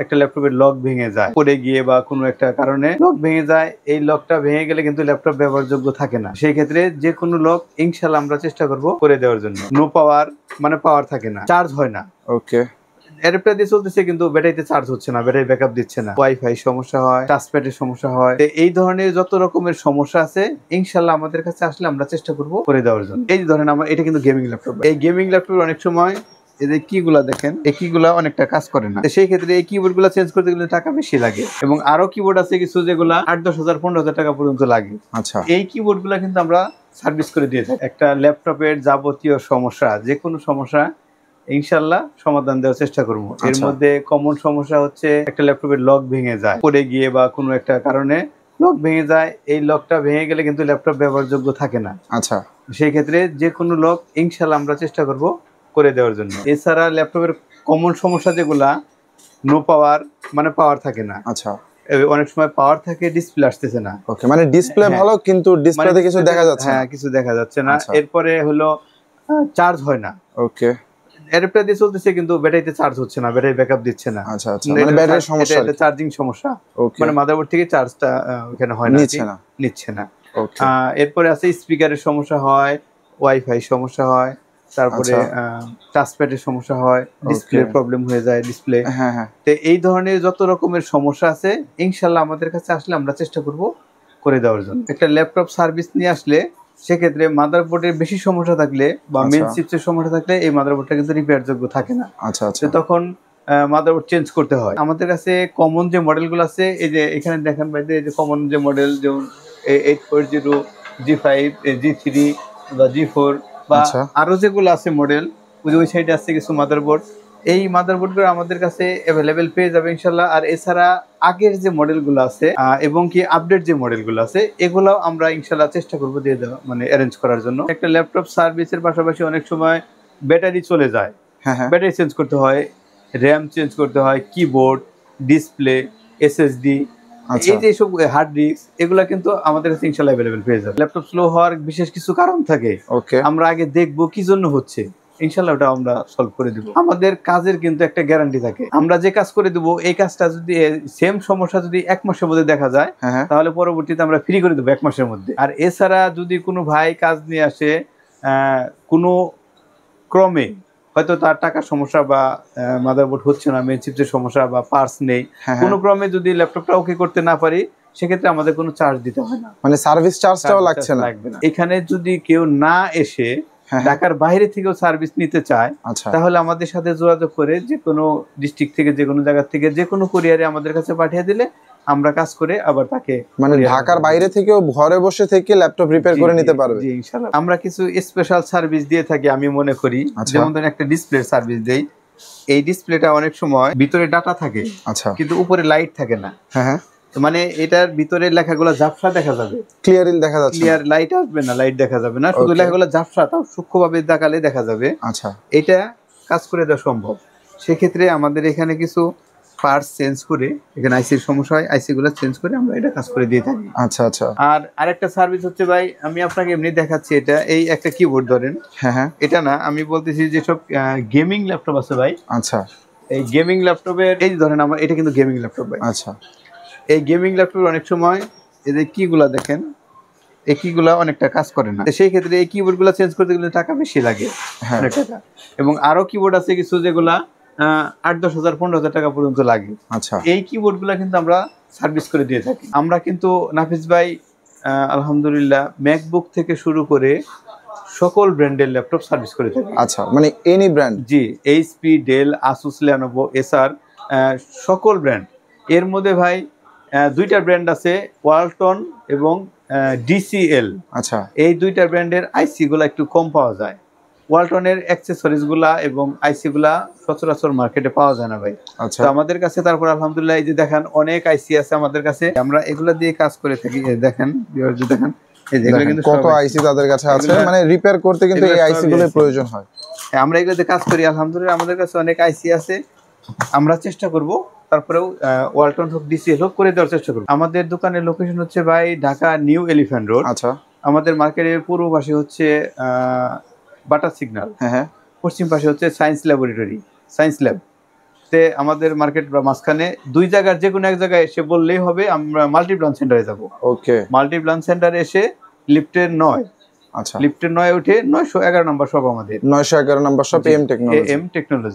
একটা ল্যাপটপের লক ভেঙে যায়, পড়ে গিয়ে বা কোনো একটা কারণে লক ভেঙে যায়, এই লকটা ভেঙে গেলে কিন্তু ল্যাপটপ ব্যবহারযোগ্য থাকে না। সেই ক্ষেত্রে যে কোনো লক ইনশাআল্লাহ আমরা চেষ্টা করব করে দেওয়ার জন্য। নো পাওয়ার মানে পাওয়ার থাকে না, চার্জ হয় না। ওকে, অ্যাডাপ্টার দিয়ে চলতেছে কিন্তু ব্যাটারিতে চার্জ হচ্ছে না, ব্যাটারি ব্যাকআপ দিচ্ছে না, ওয়াইফাই সমস্যা হয়, টাচপ্যাডের সমস্যা হয়। এই ধরনের যত রকমের সমস্যা আছে ইনশাআল্লাহ আমাদের কাছে আসলে আমরা চেষ্টা করব করে দেওয়ার জন্য। এই ধরেন আমরা এটা কিন্তু গেমিং ল্যাপটপ, এই গেমিং ল্যাপটপ অনেক সময় এই যে কিগুলা দেখেন, এই কিগুলা অনেকটা কাজ করে না। সেই ক্ষেত্রে এই কিবোর্ড গুলা চেঞ্জ করতে গেলে টাকা বেশি লাগে, এবং আরো কিবোর্ড আছে কিছু যেগুলা 8-10 হাজার 15 হাজার টাকা পর্যন্ত লাগে। আচ্ছা, এই কিবোর্ড গুলা কিন্তু আমরা সার্ভিস করে দিয়ে থাকি। একটা ল্যাপটপের যাবতীয় সমস্যা, যে কোনো সমস্যা ইনশাআল্লাহ সমাধান দেওয়ার চেষ্টা করবো। এর মধ্যে কমন সমস্যা হচ্ছে একটা ল্যাপটপের লক ভেঙে যায়, পড়ে গিয়ে বা কোনো একটা কারণে লক ভেঙে যায়, এই লকটা ভেঙে গেলে কিন্তু ল্যাপটপ ব্যবহারযোগ্য থাকে না। আচ্ছা, সেই ক্ষেত্রে যে কোনো লক ইনশাআল্লাহ আমরা চেষ্টা করব করে দেওয়ার জন্য। এছাড়া ল্যাপটপের কমন সমস্যা যেগুলা, নো পাওয়ার মানে পাওয়ার থাকে না। আচ্ছা, অনেক সময় পাওয়ার থাকে, ডিসপ্লে আসতেছে না। ওকে, মানে ডিসপ্লে ভালো কিন্তু ডিসপ্লেতে কিছু দেখা যাচ্ছে না। হ্যাঁ, কিছু দেখা যাচ্ছে না। এরপরে হলো চার্জ হয় না। ওকে, অ্যাডাপ্টার দিয়ে চলতেছে কিন্তু ব্যাটারিতে চার্জ হচ্ছে না, ব্যাটারি ব্যাকআপ দিচ্ছে না। আচ্ছা আচ্ছা, মানে ব্যাটারির সমস্যা, এটা চার্জিং সমস্যা। ওকে, মানে মাদারবোর্ড থেকে চার্জটা ওখানে হয় না, নিচ্ছে না। ওকে, এরপরে আছে স্পিকারের সমস্যা হয়, ওয়াইফাই সমস্যা হয়, তারপরে টাচপ্যাডের সমস্যা হয়, ডিসপ্লে প্রবলেম হয়ে যায়, ডিসপ্লে। হ্যাঁ হ্যাঁ, তো এই ধরনের যত রকমের সমস্যা আছে ইনশাআল্লাহ আমাদের কাছে আসলে আমরা চেষ্টা করব করে দেওয়ার জন্য। একটা ল্যাপটপ সার্ভিস নিয়ে আসলে সেক্ষেত্রে মাদারবোর্ডের বেশি সমস্যা থাকলে বা মেন চিপসের সমস্যা থাকলে এই মাদারবোর্ডটা কিন্তু রিপেয়ার যোগ্য থাকে না। আচ্ছা আচ্ছা, তখন মাদারবোর্ড চেঞ্জ করতে হয়। আমাদের কাছে কমন যে মডেলগুলো আছে, এই যে এখানে দেখেন ভাই, এই যে কমন যে মডেল, যেমন 840, G5, G3 বা G4 বা আরো যেগুলো আছে মডেল, ওই সাইডে আছে কিছু মাদারবোর্ড। এই মাদারবোর্ডগুলো আমাদের কাছে অ্যাভেলেবেল পেয়ে যাবে ইনশাআল্লাহ। আর এছাড়া আগের যে মডেলগুলো আছে এবং কি আপডেট যে মডেলগুলো আছে, এগুলাও আমরা ইনশাআল্লাহ চেষ্টা করব দিয়ে দেওয়া, মানে অ্যারেঞ্জ করার জন্য। একটা ল্যাপটপ সার্ভিসের পাশাপাশি অনেক সময় ব্যাটারি চলে যায়, ব্যাটারি চেঞ্জ করতে হয়, র্যাম চেঞ্জ করতে হয়, কিবোর্ড, ডিসপ্লে, এসএসডি, এই যে সব হার্ড ডিস্ক, এগুলা কিন্তু আমাদের কাছে ইনশাআল্লাহ অ্যাভেলেবেল পেয়ে যাবে। ল্যাপটপ স্লো হওয়ার বিশেষ কিছু কারণ থাকে, আমরা আগে দেখবো কি জন্য হচ্ছে, ইনশাআল্লাহ ওটা আমরা সলভ করে দিব। আমাদের কাজের কিন্তু একটা গ্যারান্টি থাকে, আমরা যে কাজ করে দিব এই কাজটা যদি সেম সমস্যা যদি 1 মাসের মধ্যে দেখা যায়, তাহলে পরবর্তীতে আমরা ফ্রি করে দেবো 1 মাসের মধ্যে। আর এছাড়া যদি কোনো ভাই কাজ নিয়ে আসে কোনো ক্রমে, হয়তো তার টাকার সমস্যা বা মাদারবোর্ড হচ্ছে না, মেন চিপসের সমস্যা বা পার্টস নেই, কোনো ক্রমে যদি ল্যাপটপটা ওকে করতে না পারি, সেক্ষেত্রে আমাদের কোনো চার্জ দিতে হয় না, মানে সার্ভিস চার্জটাও লাগছে না। এখানে যদি কেউ না এসে ঢাকার বাইরে থেকেও সার্ভিস নিতে চায়, তাহলে আমাদের সাথে যোগাযোগ করে যে কোনো ডিস্ট্রিক্ট থেকে, যে কোনো জায়গা থেকে, যে কোনো কুরিয়ারে আমাদের কাছে পাঠিয়ে দিলে আমরা কাজ করে আবার তাকে, মানে ঢাকার বাইরে থেকেও ঘরে বসে থেকে ল্যাপটপ রিপেয়ার করে নিতে পারবে। জি ইনশাআল্লাহ। আমরা কিছু স্পেশাল সার্ভিস দিয়ে থাকি, আমি মনে করি। যেমন ধরেন একটা ডিসপ্লে সার্ভিস দেই, এই ডিসপ্লেটা অনেক সময় ভিতরে ডাটা থাকে, কিন্তু উপরে লাইট থাকে না। হ্যাঁ, মানে এটার ভিতরে লেখাগুলো ঝাপসা দেখা যাবে, ক্লিয়ারলি দেখা যাচ্ছে, ক্লিয়ার লাইট আসবে না, লাইট দেখা যাবে না, শুধু লেখাগুলো ঝাপসা, তাও সূক্ষ্মভাবে দেখালে দেখা যাবে। আচ্ছা, এটা কাজ করে দেওয়া সম্ভব। সেক্ষেত্রে আমাদের এখানে কিছু পার্টস চেঞ্জ করে, এখানে আইসির সমস্যা হয়, আইসি গুলো চেঞ্জ করে আমরা এটা কাজ করে দিয়ে থাকি। আচ্ছা আচ্ছা। আর আরেকটা সার্ভিস হচ্ছে ভাই, আমি আপনাকে এমনি দেখাচ্ছি, এটা এই একটা কিবোর্ড ধরেন, হ্যাঁ, এটা না, আমি বলতেছি যে সব গেমিং ল্যাপটপ আছে ভাই। আচ্ছা, এই গেমিং ল্যাপটপের, এই ধরেন আমার এটা কিন্তু গেমিং ল্যাপটপ ভাই। আচ্ছা, এই গেমিং ল্যাপটপের অনেক সময় এই যে কিগুলা দেখেন, এই কিগুলা অনেকটা কাজ করে না। সেই ক্ষেত্রে এই কিবোর্ড গুলা চেঞ্জ করতে গেলে টাকা বেশি লাগে, অনেক টাকা। এবং আরো কিবোর্ড আছে কিছু যেগুলা 8-10 হাজার 15 হাজার টাকা পর্যন্ত লাগে। আচ্ছা, এই কিবোর্ড গুলা কিন্তু আমরা সার্ভিস করে দিয়ে থাকি। আমরা কিন্তু নাফিস ভাই আলহামদুলিল্লাহ ম্যাকবুক থেকে শুরু করে সকল ব্র্যান্ডের ল্যাপটপ সার্ভিস করে থাকি। আচ্ছা, মানে এনি ব্র্যান্ড? জি, এইচপি, ডেল, আসুস, লেনোভো, এসার, সকল ব্র্যান্ড। এর মধ্যে ভাই 2টা ব্র্যান্ড আছে, ওয়ালটন এবং ডিসিএল। আচ্ছা, এই 2টা ব্র্যান্ডের আইসি গুলা একটু কম পাওয়া যায়। ওয়ালটনের অ্যাক্সেসরিজ গুলা এবং আইসি গুলা সচরাচর মার্কেটে পাওয়া যায় না ভাই। আচ্ছা, তো আমাদের কাছে তারপর আলহামদুলিল্লাহ এই যে দেখেন অনেক আইসি আছে আমাদের কাছে, আমরা এগুলা দিয়ে কাজ করে থাকি। দেখেন ভিউয়ার্স, দেখেন এই যে এগুলা কিন্তু কত আইসি তাদের কাছে আছে, মানে রিপেয়ার করতে কিন্তু এই আইসি গুলোর প্রয়োজন হয়। আমরা এগুলাতে কাজ করি আলহামদুলিল্লাহ, আমাদের কাছে অনেক আইসি আছে। আমরা চেষ্টা করব তারপরেও ওয়ালটন হোক, ডিসিএল হোক, করে দেওয়ার চেষ্টা করব। আমাদের দোকানের লোকেশন হচ্ছে ভাই ঢাকা নিউ এলিফ্যান্ট রোড। আচ্ছা, আমাদের মার্কেটের পূর্ব পাশে হচ্ছে বাটার সিগন্যাল, হ্যাঁ, পশ্চিম পাশে হচ্ছে সায়েন্স ল্যাবরেটরি, সায়েন্স ল্যাব। তে আমাদের মার্কেট মাঝখানে দুই জায়গার যে কোনো এক জায়গায় এসে বললেই হবে, আমরা মাল্টি ব্রাঞ্চ সেন্টারে যাব। ওকে, মাল্টি ব্রাঞ্চ সেন্টারে এসে লিফটের 9, আচ্ছা, লিফটের 9 উঠে 911 নাম্বার সব আমাদের 911 number shop M technology. M technology.